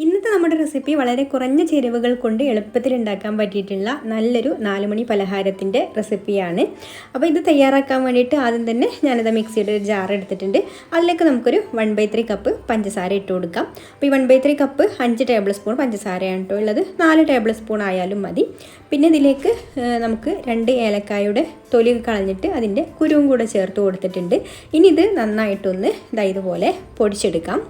ഇന്നത്തെ നമ്മുടെ റെസിപ്പി വളരെ കുറഞ്ഞ ചേരുവകൾ കൊണ്ട് എളുപ്പത്തിൽ ഉണ്ടാക്കാൻ പറ്റിയിട്ടുള്ള നല്ലൊരു 4 മണി പലഹാരത്തിൻ്റെ റെസിപ്പിയാണ്. അപ്പോൾ ഇത് തയ്യാറാക്കാൻ വേണ്ടിയിട്ട് ആദ്യം തന്നെ ഞാനിത് മിക്സിയുടെ ഒരു ജാർ എടുത്തിട്ടുണ്ട്. അതിലേക്ക് നമുക്കൊരു 1/3 കപ്പ് പഞ്ചസാര ഇട്ട് കൊടുക്കാം. അപ്പോൾ ഈ 1/3 കപ്പ് 5 ടേബിൾ സ്പൂൺ പഞ്ചസാരയാണ് കേട്ടോ ഉള്ളത്. 4 ടേബിൾ സ്പൂൺ ആയാലും മതി. പിന്നെ ഇതിലേക്ക് നമുക്ക് 2 ഏലക്കായുടെ തൊലി കളഞ്ഞിട്ട് അതിൻ്റെ കുരുവും കൂടെ ചേർത്ത് കൊടുത്തിട്ടുണ്ട്. ഇനി ഇത് നന്നായിട്ടൊന്ന് ഇതുപോലെ പൊടിച്ചെടുക്കാം.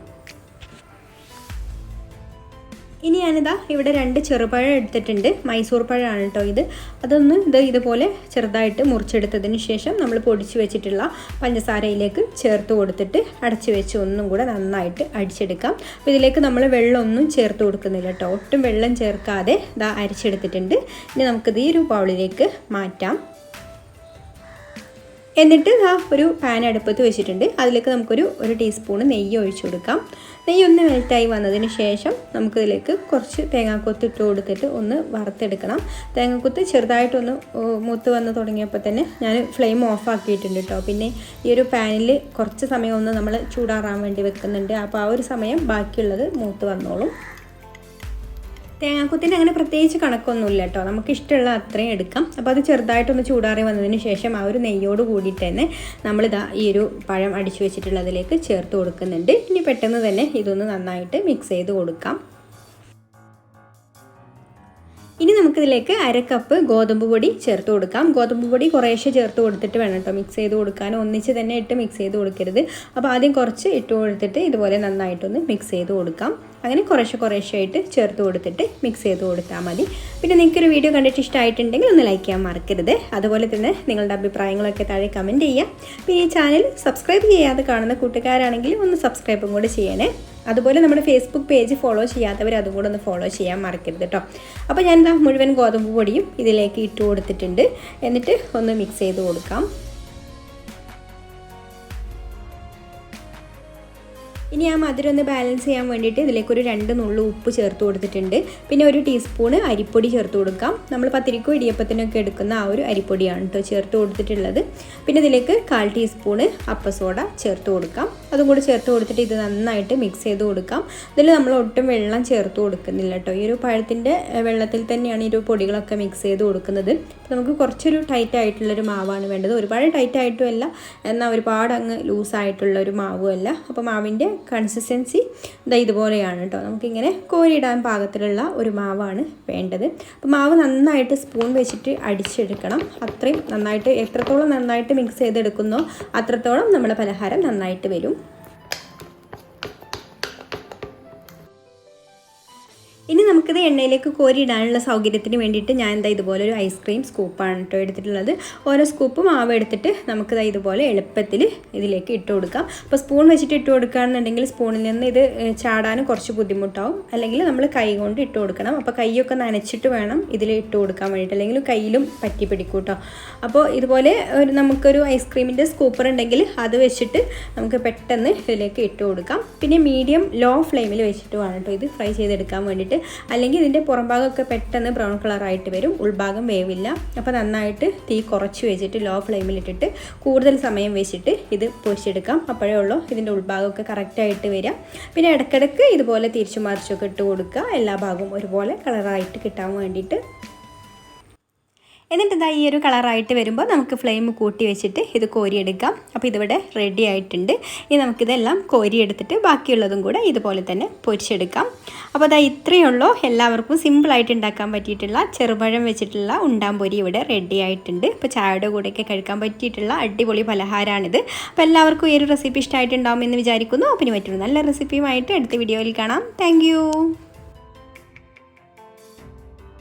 ഇനി ഞാനിതാ ഇവിടെ 2 ചെറുപഴം എടുത്തിട്ടുണ്ട്. മൈസൂർ പഴമാണ് കേട്ടോ ഇത്. അതൊന്ന് ഇതുപോലെ ചെറുതായിട്ട് മുറിച്ചെടുത്തതിന് ശേഷം നമ്മൾ പൊടിച്ച് വെച്ചിട്ടുള്ള പഞ്ചസാരയിലേക്ക് ചേർത്ത് കൊടുത്തിട്ട് അടച്ചു വെച്ച് ഒന്നും കൂടെ നന്നായിട്ട് അടിച്ചെടുക്കാം. അപ്പോൾ ഇതിലേക്ക് നമ്മൾ വെള്ളമൊന്നും ചേർത്ത് കൊടുക്കുന്നില്ല കേട്ടോ. ഒട്ടും വെള്ളം ചേർക്കാതെ അരിച്ചെടുത്തിട്ടുണ്ട്. ഇനി നമുക്കിത് ഈ ഒരു ബൗളിലേക്ക് മാറ്റാം. എന്നിട്ട് ഒരു പാൻ അടുപ്പത്ത് വെച്ചിട്ടുണ്ട്. അതിലേക്ക് നമുക്കൊരു ടീസ്പൂൺ നെയ്യ് ഒഴിച്ചു കൊടുക്കാം. നെയ്യ് ഒന്ന് മെൽറ്റായി വന്നതിന് ശേഷം നമുക്കിതിലേക്ക് കുറച്ച് തേങ്ങാക്കൊത്ത് ഇട്ട് കൊടുത്തിട്ട് ഒന്ന് വറുത്തെടുക്കണം. തേങ്ങാക്കൊത്ത് ചെറുതായിട്ടൊന്ന് മൂത്ത് വന്ന് തുടങ്ങിയപ്പോൾ തന്നെ ഞാൻ ഫ്ലെയിം ഓഫ് ആക്കിയിട്ടുണ്ട് കേട്ടോ. പിന്നെ ഈ ഒരു പാനിൽ കുറച്ച് സമയം ഒന്ന് നമ്മൾ ചൂടാറാൻ വേണ്ടി വെക്കുന്നുണ്ട്. അപ്പോൾ ആ ഒരു സമയം ബാക്കിയുള്ളത് മൂത്ത് വന്നോളും. തേങ്ങാക്കൊത്തിൻ്റെ അങ്ങനെ പ്രത്യേകിച്ച് കണക്കൊന്നുമില്ല കേട്ടോ. നമുക്ക് ഇഷ്ടമുള്ള അത്രയും എടുക്കാം. അപ്പോൾ അത് ചെറുതായിട്ടൊന്ന് ചൂടാറി വന്നതിന് ശേഷം ആ ഒരു നെയ്യോട് കൂടിയിട്ട് തന്നെ നമ്മളിതാ ഈ ഒരു പഴം അടിച്ചു വെച്ചിട്ടുള്ളതിലേക്ക് ചേർത്ത് കൊടുക്കുന്നുണ്ട്. ഇനി പെട്ടെന്ന് തന്നെ ഇതൊന്ന് നന്നായിട്ട് മിക്സ് ചെയ്ത് കൊടുക്കാം. ഇനി നമുക്കിതിലേക്ക് 1/2 കപ്പ് ഗോതമ്പ് പൊടി ചേർത്ത് കൊടുക്കാം. ഗോതമ്പ് പൊടി കുറേശ്ശെ ചേർത്ത് കൊടുത്തിട്ട് വേണം കേട്ടോ മിക്സ് ചെയ്ത് കൊടുക്കാൻ. ഒന്നിച്ച് തന്നെ ഇട്ട് മിക്സ് ചെയ്ത് കൊടുക്കരുത്. അപ്പോൾ ആദ്യം കുറച്ച് ഇട്ട് കൊടുത്തിട്ട് ഇതുപോലെ നന്നായിട്ടൊന്ന് മിക്സ് ചെയ്ത് കൊടുക്കാം. അങ്ങനെ കുറേശ്ശെ ആയിട്ട് ചേർത്ത് കൊടുത്തിട്ട് മിക്സ് ചെയ്ത് കൊടുത്താൽ മതി. പിന്നെ നിങ്ങൾക്കൊരു വീഡിയോ കണ്ടിട്ട് ഇഷ്ടമായിട്ടുണ്ടെങ്കിൽ ഒന്ന് ലൈക്ക് ചെയ്യാൻ മറക്കരുത്. അതുപോലെ തന്നെ നിങ്ങളുടെ അഭിപ്രായങ്ങളൊക്കെ താഴെ കമൻറ്റ് ചെയ്യാം. പിന്നെ ഈ ചാനൽ സബ്സ്ക്രൈബ് ചെയ്യാതെ കാണുന്ന കൂട്ടുകാരാണെങ്കിൽ ഒന്ന് സബ്സ്ക്രൈബും കൂടെ ചെയ്യണേ. അതുപോലെ നമ്മുടെ ഫേസ്ബുക്ക് പേജ് ഫോളോ ചെയ്യാത്തവർ അതും കൂടെ ഒന്ന് ഫോളോ ചെയ്യാൻ മറക്കരുത് കേട്ടോ. അപ്പോൾ ഞാൻ മുഴുവൻ ഗോതമ്പ് പൊടിയും ഇതിലേക്ക് ഇട്ട് കൊടുത്തിട്ടുണ്ട്. എന്നിട്ട് ഒന്ന് മിക്സ് ചെയ്ത് കൊടുക്കാം. ഇനി ആ മധുരം ഒന്ന് ബാലൻസ് ചെയ്യാൻ വേണ്ടിയിട്ട് ഇതിലേക്കൊരു 2 നുള്ളു ഉപ്പ് ചേർത്ത് കൊടുത്തിട്ടുണ്ട്. പിന്നെ 1 ടീസ്പൂണ് അരിപ്പൊടി ചേർത്ത് കൊടുക്കാം. നമ്മൾ പത്തിരിക്കോ ഇടിയപ്പത്തിനൊക്കെ എടുക്കുന്ന ആ ഒരു അരിപ്പൊടിയാണ് കേട്ടോ ചേർത്ത് കൊടുത്തിട്ടുള്ളത്. പിന്നെ ഇതിലേക്ക് 1/4 ടീസ്പൂണ് അപ്പസോഡ ചേർത്ത് കൊടുക്കാം. അതും കൂടി ചേർത്ത് കൊടുത്തിട്ട് ഇത് നന്നായിട്ട് മിക്സ് ചെയ്ത് കൊടുക്കാം. ഇതിൽ നമ്മൾ ഒട്ടും വെള്ളം ചേർത്ത് കൊടുക്കുന്നില്ല കേട്ടോ. ഈ ഒരു പഴത്തിൻ്റെ വെള്ളത്തിൽ തന്നെയാണ് ഈ ഒരു പൊടികളൊക്കെ മിക്സ് ചെയ്ത് കൊടുക്കുന്നത്. നമുക്ക് കുറച്ചൊരു ടൈറ്റ് ആയിട്ടുള്ളൊരു മാവാണ് വേണ്ടത്. ഒരുപാട് ടൈറ്റ് ആയിട്ടും അല്ല, എന്നാൽ ഒരുപാട് അങ്ങ് ലൂസായിട്ടുള്ളൊരു മാവും അല്ല. അപ്പോൾ മാവിൻ്റെ കൺസിസ്റ്റൻസി ഇതുപോലെയാണ് കേട്ടോ. നമുക്കിങ്ങനെ കോരിയിടാൻ പാകത്തിലുള്ള ഒരു മാവാണ് വേണ്ടത്. അപ്പോൾ മാവ് നന്നായിട്ട് സ്പൂൺ വെച്ചിട്ട് അടിച്ചെടുക്കണം. അത്രയും നന്നായിട്ട്, എത്രത്തോളം നന്നായിട്ട് മിക്സ് ചെയ്തെടുക്കുന്നോ അത്രത്തോളം നമ്മുടെ പലഹാരം നന്നായിട്ട് വരും. ഇനി നമുക്കിത് എണ്ണയിലേക്ക് കോരിയിടാനുള്ള സൗകര്യത്തിന് വേണ്ടിയിട്ട് ഞാൻ ഇതുപോലെ ഒരു ഐസ്ക്രീം സ്കൂപ്പാണ് കേട്ടോ എടുത്തിട്ടുള്ളത്. ഓരോ സ്കൂപ്പ് മാവ് എടുത്തിട്ട് നമുക്ക് ഇതുപോലെ എളുപ്പത്തിൽ ഇതിലേക്ക് ഇട്ട് കൊടുക്കാം. അപ്പോൾ സ്പൂൺ വെച്ചിട്ട് ഇട്ട് കൊടുക്കുകയാണെന്നുണ്ടെങ്കിൽ സ്പൂണിൽ നിന്ന് ഇത് ചാടാനും കുറച്ച് ബുദ്ധിമുട്ടാവും. അല്ലെങ്കിൽ നമ്മൾ കൈ കൊണ്ട് ഇട്ട് കൊടുക്കണം. അപ്പോൾ കൈയൊക്കെ നനച്ചിട്ട് വേണം ഇതിൽ ഇട്ട് കൊടുക്കാൻ വേണ്ടിയിട്ട്, അല്ലെങ്കിൽ കയ്യിലും പറ്റി പിടിക്കും കേട്ടോ. അപ്പോൾ ഇതുപോലെ നമുക്കൊരു ഐസ്ക്രീമിൻ്റെ സ്കൂപ്പർ ഉണ്ടെങ്കിൽ അത് വെച്ചിട്ട് നമുക്ക് പെട്ടെന്ന് ഇതിലേക്ക് ഇട്ട് കൊടുക്കാം. പിന്നെ മീഡിയം ലോ ഫ്ലെയിമിൽ വെച്ചിട്ട് വേണം കേട്ടോ ഇത് ഫ്രൈ ചെയ്തെടുക്കാൻ വേണ്ടിയിട്ട്. അല്ലെങ്കിൽ ഇതിൻ്റെ പുറം ഭാഗമൊക്കെ പെട്ടെന്ന് ബ്രൗൺ കളറായിട്ട് വരും, ഉൾഭാഗം വേവില്ല. അപ്പോൾ നന്നായിട്ട് തീ കുറച്ച് വെച്ചിട്ട് ലോ ഫ്ലെയിമിലിട്ടിട്ട് കൂടുതൽ സമയം വെച്ചിട്ട് ഇത് പൊരിച്ചെടുക്കാം. അപ്പോഴേ ഉള്ളൂ ഇതിൻ്റെ ഉൾഭാഗമൊക്കെ കറക്റ്റായിട്ട് വരിക. പിന്നെ ഇടയ്ക്കിടയ്ക്ക് ഇതുപോലെ തിരിച്ചു മറിച്ചൊക്കെ ഇട്ട് കൊടുക്കുക, എല്ലാ ഭാഗവും ഒരുപോലെ കളറായിട്ട് കിട്ടാൻ വേണ്ടിയിട്ട്. എന്നിട്ട് ഈ ഒരു കളറായിട്ട് വരുമ്പോൾ നമുക്ക് ഫ്ലെയിം കൂട്ടി വെച്ചിട്ട് ഇത് കോരിയെടുക്കാം. അപ്പോൾ ഇതിവിടെ റെഡി ആയിട്ടുണ്ട്. ഇനി നമുക്കിതെല്ലാം കോരിയെടുത്തിട്ട് ബാക്കിയുള്ളതും കൂടെ ഇതുപോലെ തന്നെ പൊരിച്ചെടുക്കാം. അപ്പോൾ ഇത്രയേ ഉള്ളൂ. എല്ലാവർക്കും സിമ്പിളായിട്ട് ഉണ്ടാക്കാൻ പറ്റിയിട്ടുള്ള ചെറുപഴം വെച്ചിട്ടുള്ള ഉണ്ടാമ്പൊരി ഇവിടെ റെഡി ആയിട്ടുണ്ട്. അപ്പോൾ ചായയുടെ കൂടെയൊക്കെ കഴിക്കാൻ പറ്റിയിട്ടുള്ള അടിപൊളി പലഹാരമാണിത്. അപ്പോൾ എല്ലാവർക്കും ഈ ഒരു റെസിപ്പി ഇഷ്ടമായിട്ടുണ്ടാകുമെന്ന് വിചാരിക്കുന്നു. അപ്പോൾ ഇനി മറ്റൊരു നല്ല റെസിപ്പിയുമായിട്ട് അടുത്ത വീഡിയോയിൽ കാണാം. താങ്ക്